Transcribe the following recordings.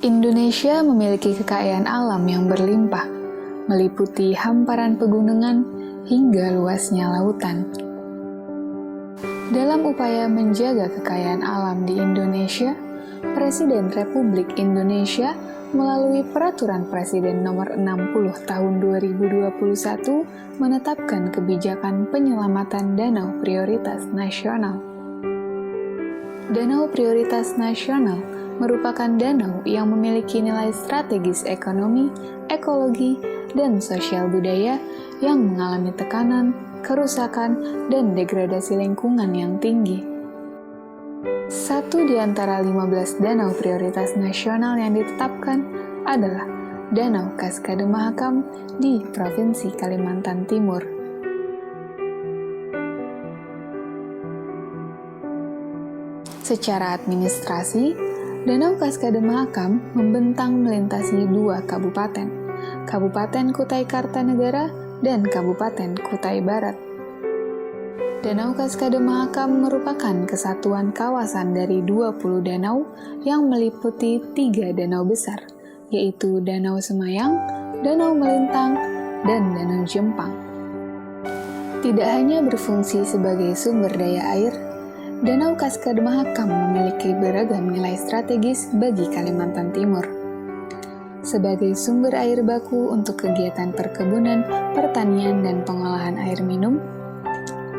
Indonesia memiliki kekayaan alam yang berlimpah, meliputi hamparan pegunungan hingga luasnya lautan. Dalam upaya menjaga kekayaan alam di Indonesia, Presiden Republik Indonesia melalui Peraturan Presiden Nomor 60 Tahun 2021 menetapkan kebijakan penyelamatan danau prioritas nasional. Danau prioritas nasional merupakan danau yang memiliki nilai strategis ekonomi, ekologi, dan sosial budaya yang mengalami tekanan, kerusakan, dan degradasi lingkungan yang tinggi. Satu di antara 15 danau prioritas nasional yang ditetapkan adalah Danau Kaskade Mahakam di Provinsi Kalimantan Timur. Secara administrasi, Danau Kaskade Mahakam membentang melintasi dua kabupaten, Kabupaten Kutai Kartanegara dan Kabupaten Kutai Barat. Danau Kaskade Mahakam merupakan kesatuan kawasan dari 20 danau yang meliputi 3 danau besar, yaitu Danau Semayang, Danau Melintang, dan Danau Jempang. Tidak hanya berfungsi sebagai sumber daya air, Danau Kaskade Mahakam memiliki beragam nilai strategis bagi Kalimantan Timur. Sebagai sumber air baku untuk kegiatan perkebunan, pertanian, dan pengolahan air minum,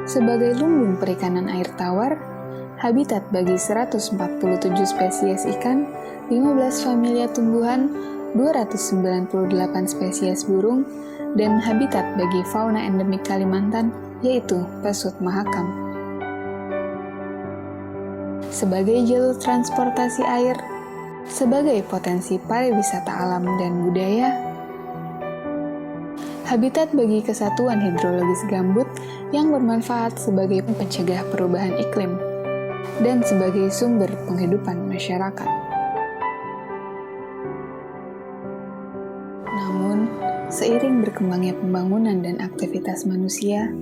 sebagai lumbung perikanan air tawar, habitat bagi 147 spesies ikan, 15 familia tumbuhan, 298 spesies burung, dan habitat bagi fauna endemik Kalimantan, yaitu pesut mahakam. Sebagai jalur transportasi air, sebagai potensi pariwisata alam dan budaya, habitat bagi kesatuan hidrologis gambut yang bermanfaat sebagai pencegah perubahan iklim, dan sebagai sumber penghidupan masyarakat. Namun, seiring berkembangnya pembangunan dan aktivitas manusia,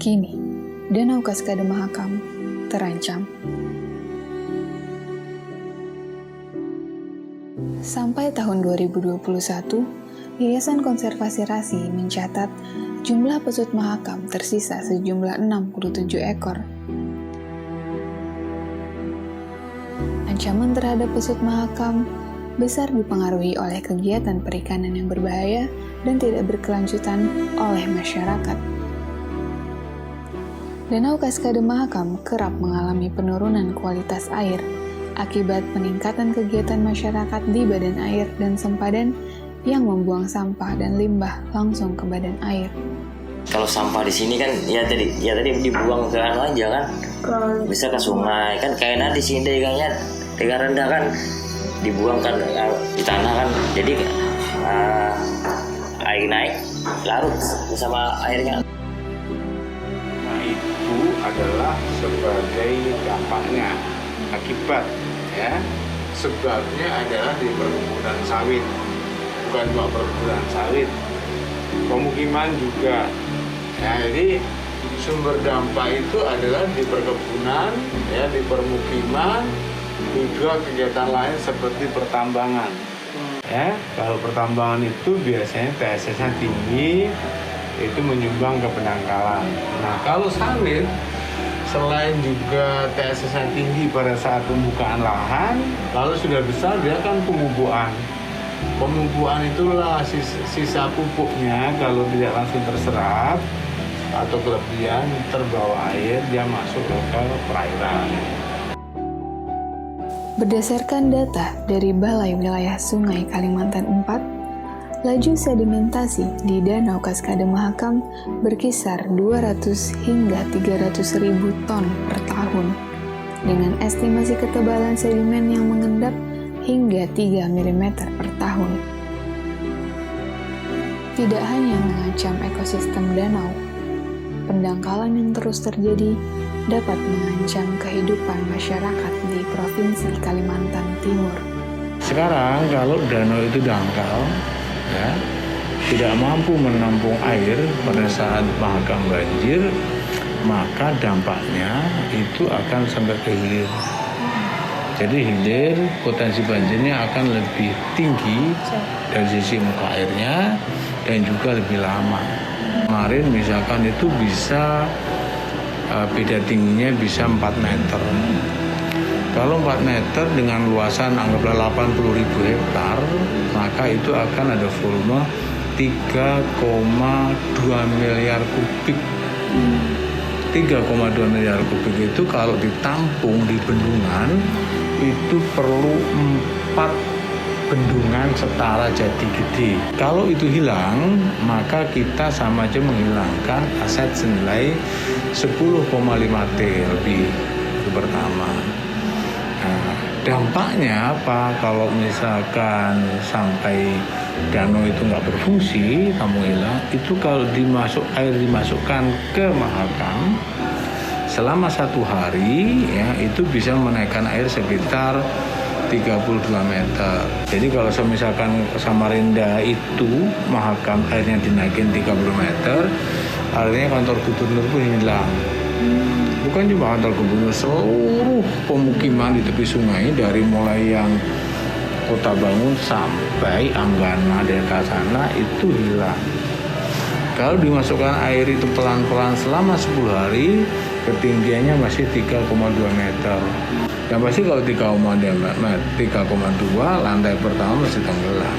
kini Danau Kaskade Mahakam terancam. Sampai tahun 2021, Yayasan Konservasi Rasi mencatat jumlah pesut mahakam tersisa sejumlah 67 ekor. Ancaman terhadap pesut mahakam besar dipengaruhi oleh kegiatan perikanan yang berbahaya dan tidak berkelanjutan oleh masyarakat. Danau Kaskade Mahakam kerap mengalami penurunan kualitas air akibat peningkatan kegiatan masyarakat di badan air dan sempadan yang membuang sampah dan limbah langsung ke badan air. Kalau sampah di sini kan ya tadi dibuang ke anu aja kan, bisa ke sungai kan, kayak di sini ikannya dengan rendah kan dibuang kan di tanah kan, jadi air naik larut bersama airnya. Nah itu adalah sebagai dampaknya. Akibat ya, sebabnya adalah di perkebunan sawit, bukan cuma perkebunan sawit, pemukiman juga ya. Jadi sumber dampak itu adalah di perkebunan ya, di permukiman, juga kegiatan lain seperti pertambangan ya. Kalau pertambangan itu biasanya TSS-nya tinggi, itu menyumbang ke penangkalan. Nah kalau sawit, selain juga TSS-nya tinggi pada saat pembukaan lahan, lalu sudah besar dia kan pemubukan. Pemubukan itulah sisa pupuknya kalau tidak langsung terserap atau kelebihan terbawa air, dia masuk ke perairan. Berdasarkan data dari Balai Wilayah Sungai Kalimantan 4, laju sedimentasi di Danau Kaskade Mahakam berkisar 200 hingga 300 ribu ton per tahun, dengan estimasi ketebalan sedimen yang mengendap hingga 3 mm per tahun. Tidak hanya mengancam ekosistem danau, pendangkalan yang terus terjadi dapat mengancam kehidupan masyarakat di Provinsi Kalimantan Timur. Sekarang kalau danau itu dangkal, ya, tidak mampu menampung air pada saat mahakam banjir, maka dampaknya itu akan sampai ke hilir. Jadi hilir potensi banjirnya akan lebih tinggi dari sisi muka airnya dan juga lebih lama. Kemarin misalkan itu bisa beda tingginya bisa 4 meter. Kalau 4 meter dengan luasan anggaplah 80.000 hektar, maka itu akan ada volume 3,2 miliar kubik. 3,2 miliar kubik itu kalau ditampung di bendungan itu perlu 4 bendungan setara Jati Gede. Kalau itu hilang, maka kita sama aja menghilangkan aset senilai 10,5 T lebih. Itu pertama. Nah, dampaknya apa? Kalau misalkan sampai danau itu nggak berfungsi, kamu hilang, itu kalau air dimasukkan ke Mahakam selama 1 hari, ya itu bisa menaikkan air sekitar 32 meter. Jadi kalau misalkan Samarinda itu Mahakam airnya dinaikin 30 meter, artinya kantor gubernur pun hilang. Bukan cuma kantor gubernur, seluruh pemukiman di tepi sungai dari mulai yang Kota Bangun sampai Anggana Deka sana itu hilang. Kalau dimasukkan air itu pelan-pelan selama 10 hari, ketinggiannya masih 3,2 meter. Yang pasti kalau 3,2 lantai pertama masih tenggelam.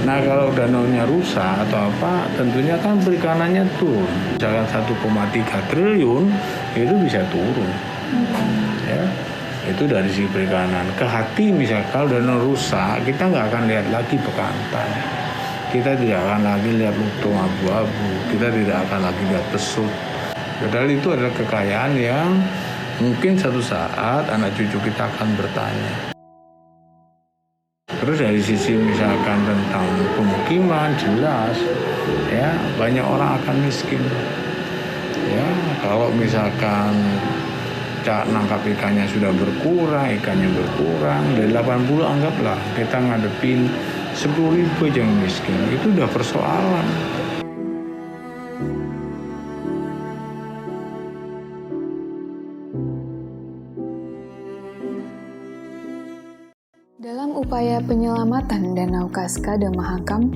Nah kalau danaunya rusak atau apa, tentunya kan perikanannya turun. Misalkan 1,3 triliun itu bisa turun. Ya, itu dari sisi perikanan. Ke hati misalkan danau rusak, kita nggak akan lihat lagi bekantan. Kita tidak akan lagi lihat lutung abu-abu. Kita tidak akan lagi lihat pesut. Padahal itu adalah kekayaan yang mungkin satu saat anak cucu kita akan bertanya. Terus dari sisi misalkan tentang pemukiman, jelas ya banyak orang akan miskin. Ya, kalau misalkan nangkap ikannya sudah berkurang, ikannya berkurang, dari 80 anggaplah kita ngadepin 10.000 aja yang miskin, itu udah persoalan. Dalam upaya penyelamatan Danau Kaskade Mahakam,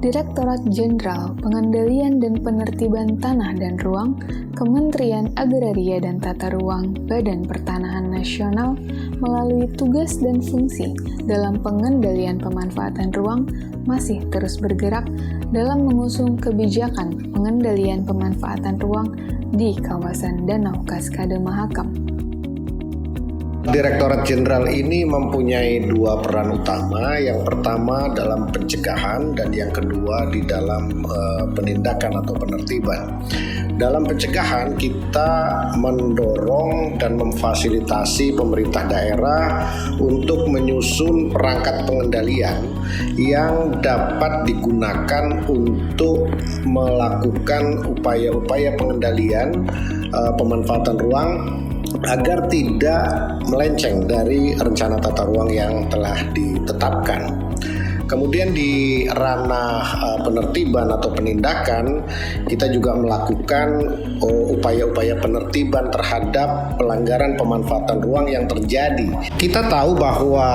Direktorat Jenderal Pengendalian dan Penertiban Tanah dan Ruang, Kementerian Agraria dan Tata Ruang, Badan Pertanahan Nasional melalui tugas dan fungsi dalam pengendalian pemanfaatan ruang masih terus bergerak dalam mengusung kebijakan pengendalian pemanfaatan ruang di kawasan Danau Kaskade Mahakam. Direktorat Jenderal ini mempunyai 2 peran utama. Yang pertama dalam pencegahan dan yang kedua di dalam penindakan atau penertiban. Dalam pencegahan kita mendorong dan memfasilitasi pemerintah daerah untuk menyusun perangkat pengendalian yang dapat digunakan untuk melakukan upaya-upaya pengendalian pemanfaatan ruang agar tidak melenceng dari rencana tata ruang yang telah ditetapkan. Kemudian di ranah penertiban atau penindakan, kita juga melakukan upaya-upaya penertiban terhadap pelanggaran pemanfaatan ruang yang terjadi. Kita tahu bahwa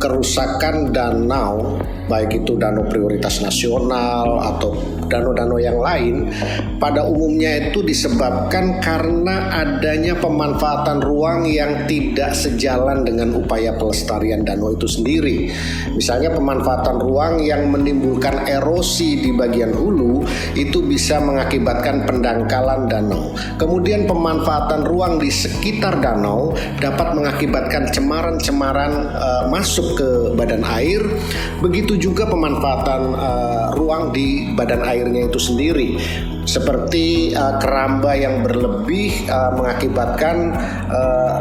kerusakan danau, baik itu danau prioritas nasional atau danau-danau yang lain, pada umumnya itu disebabkan karena adanya pemanfaatan ruang yang tidak sejalan dengan upaya pelestarian danau itu sendiri. Misalnya pemanfaatan ruang yang menimbulkan erosi di bagian hulu itu bisa mengakibatkan pendangkalan danau. Kemudian pemanfaatan ruang di sekitar danau dapat mengakibatkan cemaran-cemaran masuk ke badan air. Begitu juga pemanfaatan ruang di badan airnya itu sendiri, seperti keramba yang berlebih mengakibatkan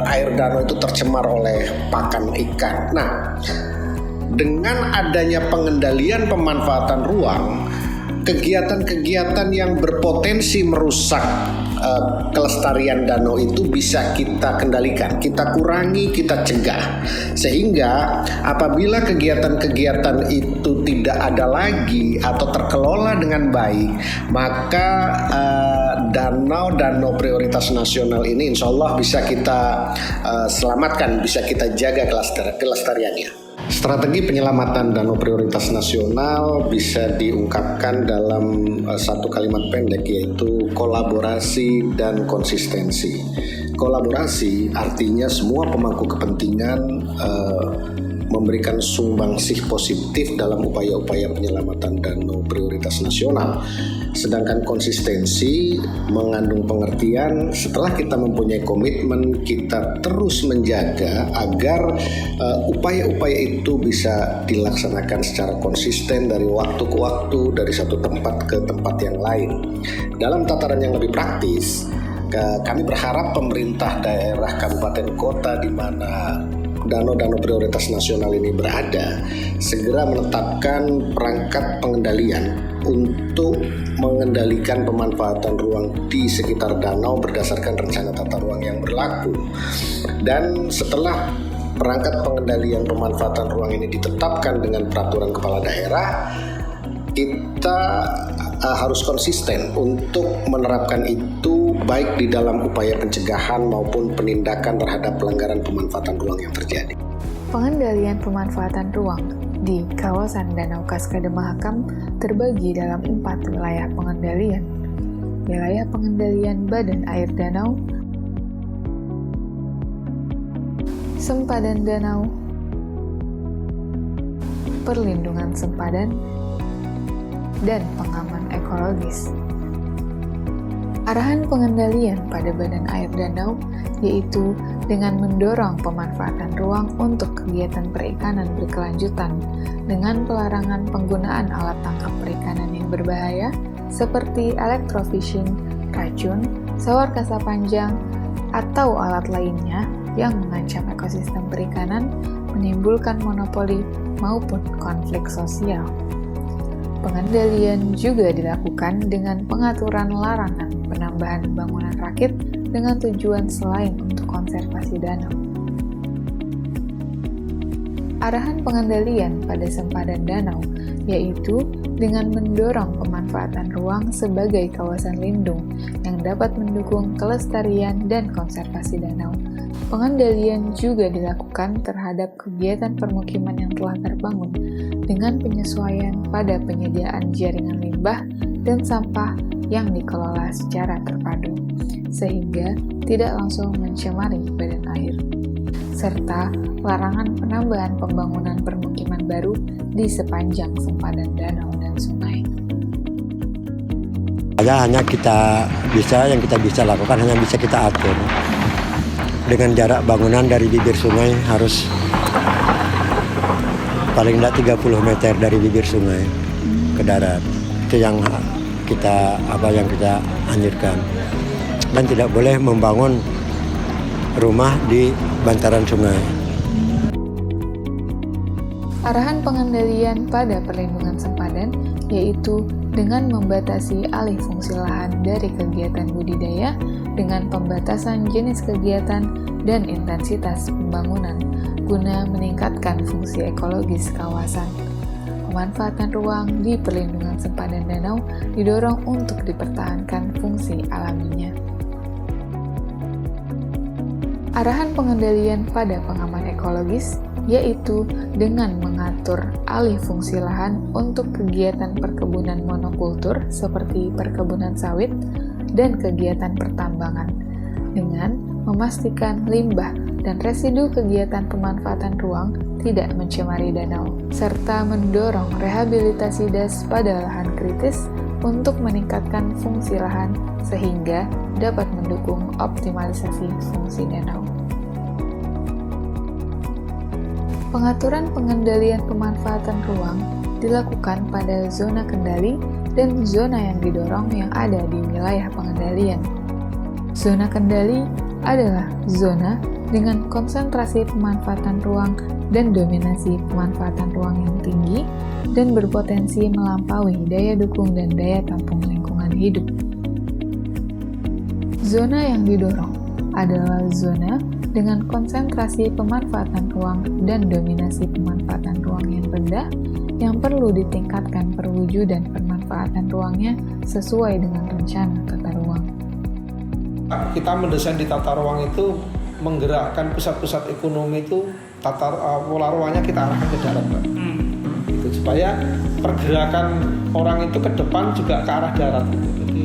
air danau itu tercemar oleh pakan ikan. Nah, dengan adanya pengendalian pemanfaatan ruang, kegiatan-kegiatan yang berpotensi merusak kelestarian danau itu bisa kita kendalikan, kita kurangi, kita cegah. Sehingga apabila kegiatan-kegiatan itu tidak ada lagi atau terkelola dengan baik, maka danau prioritas nasional ini insya Allah bisa kita selamatkan, bisa kita jaga kelestariannya. Strategi penyelamatan danau prioritas nasional bisa diungkapkan dalam satu kalimat pendek, yaitu kolaborasi dan konsistensi. Kolaborasi artinya semua pemangku kepentingan memberikan sumbangsih positif dalam upaya-upaya penyelamatan danau prioritas nasional. Sedangkan konsistensi mengandung pengertian setelah kita mempunyai komitmen, kita terus menjaga agar upaya-upaya itu bisa dilaksanakan secara konsisten dari waktu ke waktu, dari satu tempat ke tempat yang lain. Dalam tataran yang lebih praktis, kami berharap pemerintah daerah kabupaten kota di mana danau-danau prioritas nasional ini berada segera menetapkan perangkat pengendalian untuk mengendalikan pemanfaatan ruang di sekitar danau berdasarkan rencana tata ruang yang berlaku. Dan setelah perangkat pengendalian pemanfaatan ruang ini ditetapkan dengan peraturan kepala daerah, kita harus konsisten untuk menerapkan itu baik di dalam upaya pencegahan maupun penindakan terhadap pelanggaran pemanfaatan ruang yang terjadi. Pengendalian pemanfaatan ruang di kawasan Danau Kaskade Mahakam terbagi dalam 4 wilayah pengendalian. Wilayah pengendalian badan air danau, sempadan danau, perlindungan sempadan, dan pengaman ekologis. Arahan pengendalian pada badan air danau yaitu dengan mendorong pemanfaatan ruang untuk kegiatan perikanan berkelanjutan dengan pelarangan penggunaan alat tangkap perikanan yang berbahaya seperti electrofishing, racun, sawar kasa panjang, atau alat lainnya yang mengancam ekosistem perikanan, menimbulkan monopoli maupun konflik sosial. Pengendalian juga dilakukan dengan pengaturan larangan penambahan bangunan rakit dengan tujuan selain untuk konservasi danau. Arahan pengendalian pada sempadan danau yaitu dengan mendorong pemanfaatan ruang sebagai kawasan lindung yang dapat mendukung kelestarian dan konservasi danau. Pengendalian juga dilakukan terhadap kegiatan permukiman yang telah terbangun dengan penyesuaian pada penyediaan jaringan limbah dan sampah yang dikelola secara terpadu, sehingga tidak langsung mencemari badan air, serta larangan penambahan pembangunan permukiman baru di sepanjang sempadan danau dan sungai. Hanya yang kita bisa lakukan hanya bisa kita atur dengan jarak bangunan dari bibir sungai harus paling tidak 30 meter dari bibir sungai ke darat. Itu yang kita anjurkan. Dan tidak boleh membangun rumah di bantaran sungai. Arahan pengendalian pada perlindungan sempadan yaitu dengan membatasi alih fungsi lahan dari kegiatan budidaya dengan pembatasan jenis kegiatan dan intensitas pembangunan guna meningkatkan fungsi ekologis kawasan. Pemanfaatan ruang di perlindungan sempadan danau didorong untuk dipertahankan fungsi alaminya. Arahan pengendalian pada pengaman ekologis yaitu dengan mengatur alih fungsi lahan untuk kegiatan perkebunan monokultur seperti perkebunan sawit dan kegiatan pertambangan, dengan memastikan limbah dan residu kegiatan pemanfaatan ruang tidak mencemari danau, serta mendorong rehabilitasi das pada lahan kritis untuk meningkatkan fungsi lahan sehingga dapat mendukung optimalisasi fungsi danau. Pengaturan pengendalian pemanfaatan ruang dilakukan pada zona kendali dan zona yang didorong yang ada di wilayah pengendalian. Zona kendali adalah zona dengan konsentrasi pemanfaatan ruang dan dominasi pemanfaatan ruang yang tinggi dan berpotensi melampaui daya dukung dan daya tampung lingkungan hidup. Zona yang didorong adalah zona dengan konsentrasi pemanfaatan ruang dan dominasi pemanfaatan ruang yang rendah yang perlu ditingkatkan perwujudan pemanfaatan ruangnya sesuai dengan rencana tata ruang. Kita mendesain di tata ruang itu menggerakkan pusat-pusat ekonomi itu pola ruangnya kita arahkan ke darat, Pak. Gitu, supaya pergerakan orang itu ke depan juga ke arah darat. Gitu. Jadi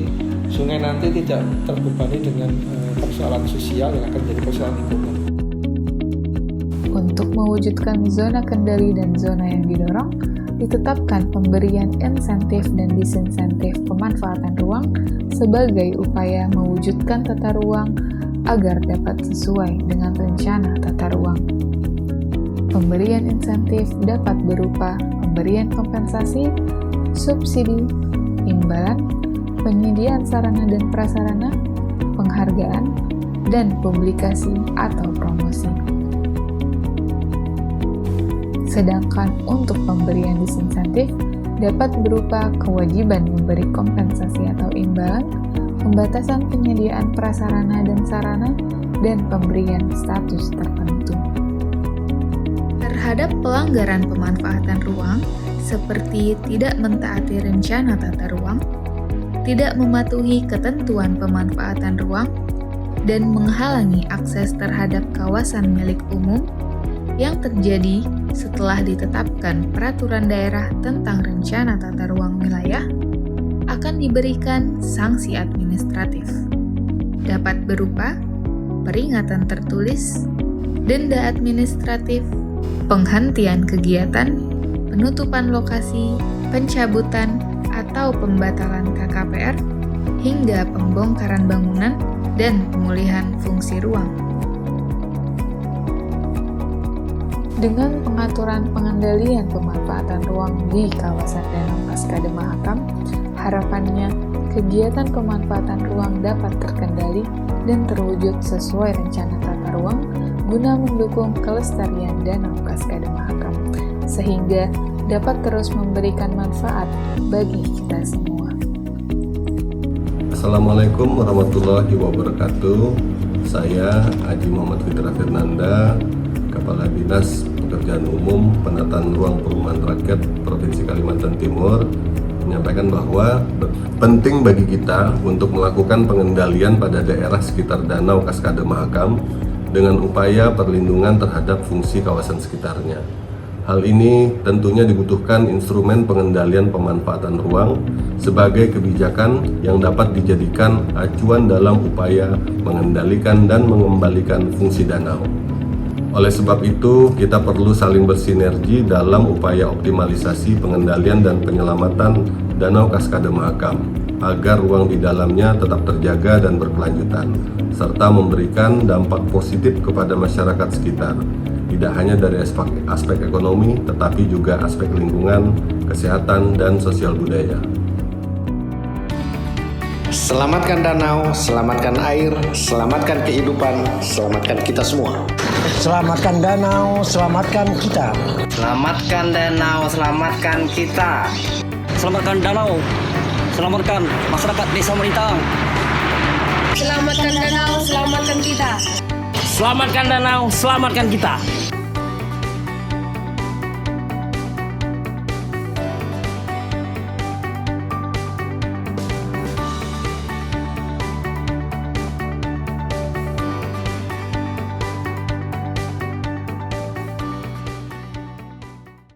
sungai nanti tidak terbebani dengan persoalan sosial yang akan jadi persoalan lingkungan. Untuk mewujudkan zona kendali dan zona yang didorong, ditetapkan pemberian insentif dan disinsentif pemanfaatan ruang sebagai upaya mewujudkan tata ruang agar dapat sesuai dengan rencana tata ruang. Pemberian insentif dapat berupa pemberian kompensasi, subsidi, imbalan, penyediaan sarana dan prasarana, penghargaan, dan publikasi atau promosi. Sedangkan untuk pemberian disinsentif dapat berupa kewajiban memberi kompensasi atau imbalan, pembatasan penyediaan prasarana dan sarana, dan pemberian status tertentu. Terhadap pelanggaran pemanfaatan ruang, seperti tidak mentaati rencana tata ruang, tidak mematuhi ketentuan pemanfaatan ruang, dan menghalangi akses terhadap kawasan milik umum yang terjadi setelah ditetapkan peraturan daerah tentang rencana tata ruang wilayah, akan diberikan sanksi administratif. Dapat berupa peringatan tertulis, denda administratif, penghentian kegiatan, penutupan lokasi, pencabutan atau pembatalan KKPR, hingga pembongkaran bangunan dan pemulihan fungsi ruang. Dengan pengaturan pengendalian pemanfaatan ruang di kawasan Danau Kaskade Mahakam, harapannya kegiatan pemanfaatan ruang dapat terkendali dan terwujud sesuai rencana tata ruang guna mendukung kelestarian Danau Kaskade Mahakam, sehingga dapat terus memberikan manfaat bagi kita semua. Assalamualaikum warahmatullahi wabarakatuh. Saya Haji Muhammad Fitra Fernanda, Kepala Dinas Pekerjaan Umum Penataan Ruang Perumahan Rakyat Provinsi Kalimantan Timur, menyampaikan bahwa penting bagi kita untuk melakukan pengendalian pada daerah sekitar Danau Kaskade Mahakam dengan upaya perlindungan terhadap fungsi kawasan sekitarnya. Hal ini tentunya dibutuhkan instrumen pengendalian pemanfaatan ruang sebagai kebijakan yang dapat dijadikan acuan dalam upaya mengendalikan dan mengembalikan fungsi danau. Oleh sebab itu, kita perlu saling bersinergi dalam upaya optimalisasi pengendalian dan penyelamatan Danau Kaskade Mahakam agar ruang di dalamnya tetap terjaga dan berkelanjutan, serta memberikan dampak positif kepada masyarakat sekitar, tidak hanya dari aspek ekonomi, tetapi juga aspek lingkungan, kesehatan, dan sosial budaya. Selamatkan danau, selamatkan air, selamatkan kehidupan, selamatkan kita semua. Selamatkan danau, selamatkan kita. Selamatkan danau, selamatkan kita. Selamatkan danau, selamatkan masyarakat desa Melintang. Selamatkan danau, selamatkan kita. Selamatkan danau, selamatkan kita.